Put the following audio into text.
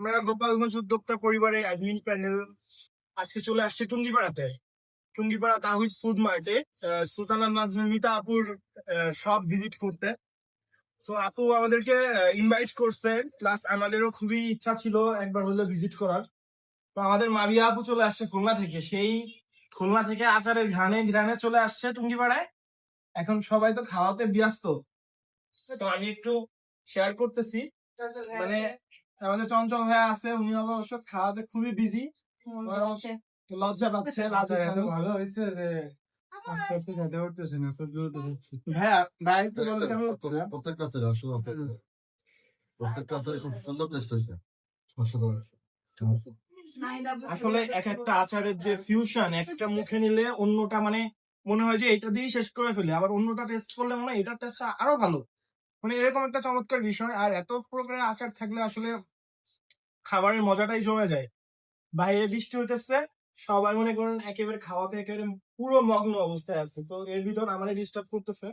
আমরা গোপালগঞ্জ উদ্যোক্তা পরিবারের অ্যাডমিন প্যানেল আজকে চলে আসছে টুঙ্গিপাড়াতে। টুঙ্গিপাড়া তাহিদ ফুড মার্টে সুলতানা নাজমিতা আপুর সব ভিজিট করতে। তো আপু আমাদেরকে ইনভাইট করছে, প্লাস আমাদেরও খুবই ইচ্ছা ছিল একবার হলে ভিজিট করার। তো আমাদের মাবিয়া আপু চলে আসছে খুলনা থেকে, সেই খুলনা থেকে আচারের ঘ্রাণে ঘ্রাণে চলে আসছে টুঙ্গিপাড়ায়। এখন সবাই তো খাওয়াতে ব্যস্ত, তো আমি একটু শেয়ার করতেছি। মানে আমাদের চঞ্চল ভাইয়া আছে, উনি অবশ্য খাওয়াতে খুবই বিজি, লজ্জা পাচ্ছে। এত ভালো হয়েছে যে আস্তে আস্তে খেতে উঠতেছে না, তো দ্রুত হচ্ছে। ভাইয়া ভাই তো বলতে কেমন হচ্ছে? প্রত্যেকটা আছে আসলে প্রত্যেকটা আছে খুব সুন্দর টেস্ট হয়েছে। অসাধারণ। আসলে এক একটা আচারের যে ফিউশন, একটা মুখে নিলে অন্যটা মানে মনে হয় যে এটা দিয়েই শেষ করে ফেলে, আবার অন্যটা টেস্ট করলে মনে হয় এটার টেস্ট আরো ভালো। মানে এরকম একটা চমৎকার বিষয়। আর এত প্রকারের আচার থাকলে আসলে খাবারের মজাটাই জমে যায়। বাইরে বৃষ্টি হইতেছে, সবাই মনে করেন একেবারে খাওয়াতে একেবারে পুরো মগ্ন অবস্থায় আছে, তো এর ভিতর আমারে ডিস্টার্ব করতেছে।